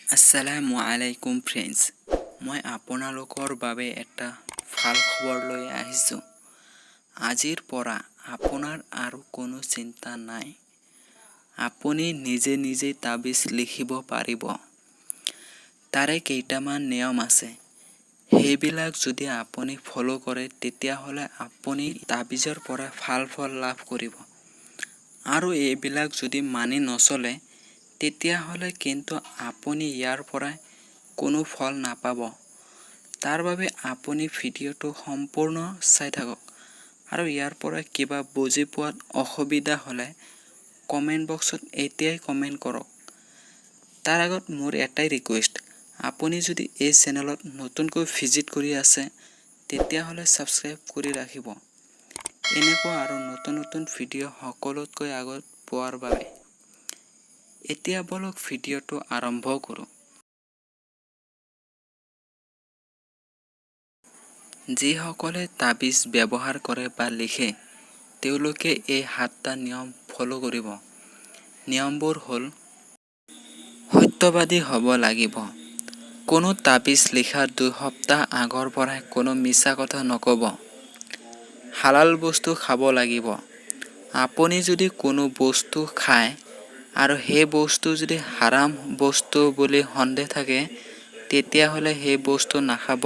আসসালামু আলাইকুম ফ্ৰেণ্ডছ, মই আপোনালোকৰ বাবে এটা ভাল খবৰ লৈ আহিছোঁ। আজিৰ পৰা আপোনাৰ আৰু কোনো চিন্তা নাই। আপুনি নিজে নিজে তাবিজ লিখিব পাৰিব। তাৰে কেইটামান নিয়ম আছে। সেইবিলাক যদি আপুনি ফলো কৰে তেতিয়াহ'লে আপুনি তাবিজৰ পৰা ভাল ফল লাভ কৰিব। আৰু এইবিলাক যদি মানি নচলে তেতিয়াহ'লে কিন্তু আপুনি ইয়াৰ পৰা কোনো ফল নাপাব। তাৰ বাবে আপুনি ভিডিঅ'টো সম্পূৰ্ণ চাই থাকক। আৰু ইয়াৰ পৰা কিবা বুজি পোৱাত অসুবিধা হ'লে কমেণ্ট বক্সত এতিয়াই কমেণ্ট কৰক। তাৰ আগত মোৰ এটাই ৰিকুৱেষ্ট, আপুনি যদি এই চেনেলত নতুনকৈ ভিজিট কৰি আছে তেতিয়াহ'লে ছাবস্ক্ৰাইব কৰি ৰাখিব। এনেকুৱা আৰু নতুন নতুন ভিডিঅ' সকলোতকৈ আগত পোৱাৰ বাবে। এতিয়া বলক ভিডিঅ'টো আৰম্ভ কৰোঁ। যিসকলে তাবিজ ব্যৱহাৰ কৰে বা লিখে তেওঁলোকে এই 7টা নিয়ম ফলো কৰিব। নিয়মবোৰ হ'ল: সত্যবাদী হ'ব লাগিব। কোনো তাবিজ লিখাৰ 2 সপ্তাহ আগৰ পৰাই কোনো মিছা কথা নক'ব। হালাল বস্তু খাব লাগিব। আপুনি যদি কোনো বস্তু খায় আৰু সেই বস্তু যদি হাৰাম বস্তু বুলি সন্দেহ থাকে তেতিয়াহ'লে সেই বস্তু নাখাব।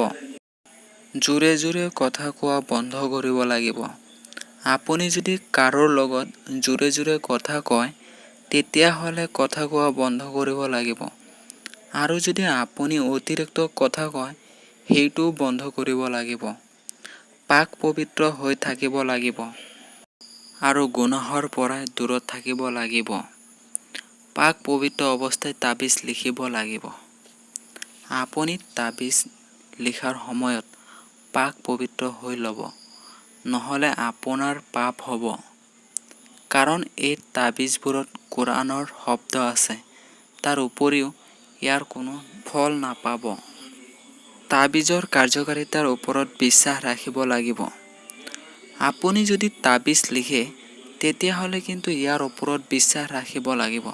জোৰে জোৰে কথা কোৱা বন্ধ কৰিব লাগিব। আপুনি যদি কাৰোৰ লগত জোৰে জোৰে কথা কয় তেতিয়াহ'লে কথা কোৱা বন্ধ কৰিব লাগিব। আৰু যদি আপুনি অতিৰিক্ত কথা কয় সেইটোও বন্ধ কৰিব লাগিব। পাক পবিত্ৰ হৈ থাকিব লাগিব আৰু গুনাহৰ পৰা দূৰত থাকিব লাগিব। পাক পবিত্ৰ অৱস্থাত তাবিজ লিখিব লাগিব। আপুনি তাবিজ লিখাৰ সময়ত পাক পবিত্ৰ হৈ ল'ব, নহ'লে আপোনাৰ পাপ হ'ব। কাৰণ এই তাবিজবোৰত কোৰাণৰ শব্দ আছে। তাৰ উপৰিও ইয়াৰ কোনো ফল নাপাব। তাবিজৰ কাৰ্যকাৰিতাৰ ওপৰত বিশ্বাস ৰাখিব লাগিব। আপুনি যদি তাবিজ লিখে তেতিয়াহ'লে কিন্তু ইয়াৰ ওপৰত বিশ্বাস ৰাখিব লাগিব।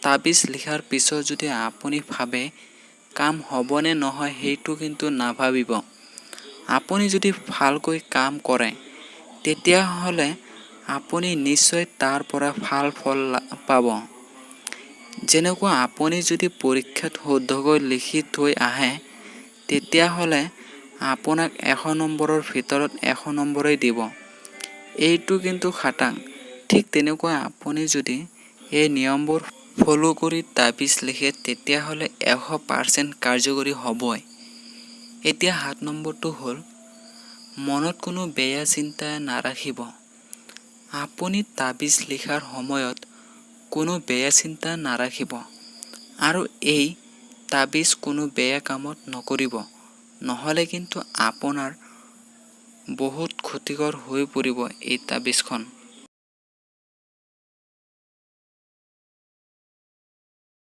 তাবিজ লিখাৰ পিছত যদি আপুনি ভাবে কাম হ'বনে নহয় সেইটো কিন্তু নাভাবিব। আপুনি যদি ভালকৈ কাম কৰে তেতিয়াহ'লে আপুনি নিশ্চয় তাৰ পৰা ভাল ফল পাব। যেনেকুৱা আপুনি যদি পৰীক্ষাত শুদ্ধকৈ লিখি থৈ আহে তেতিয়াহ'লে আপোনাক 100 নম্বৰৰ ভিতৰত 100 নম্বৰেই দিব। এইটো কিন্তু খাটাং। ঠিক তেনেকুৱা আপুনি যদি এই নিয়মবোৰ ফলো কৰি তাবিজ লিখে তেতিয়াহ'লে 100% কাৰ্যকৰী হ'বই। এতিয়া 7 নম্বৰটো হ'ল মনত কোনো বেয়া চিন্তা নাৰাখিব। আপুনি তাবিজ লিখাৰ সময়ত কোনো বেয়া চিন্তা নাৰাখিব আৰু এই তাবিজ কোনো বেয়া কামত নকৰিব, নহ'লে কিন্তু আপোনাৰ বহুত ক্ষতিকৰ হৈ পৰিব এই তাবিজখন।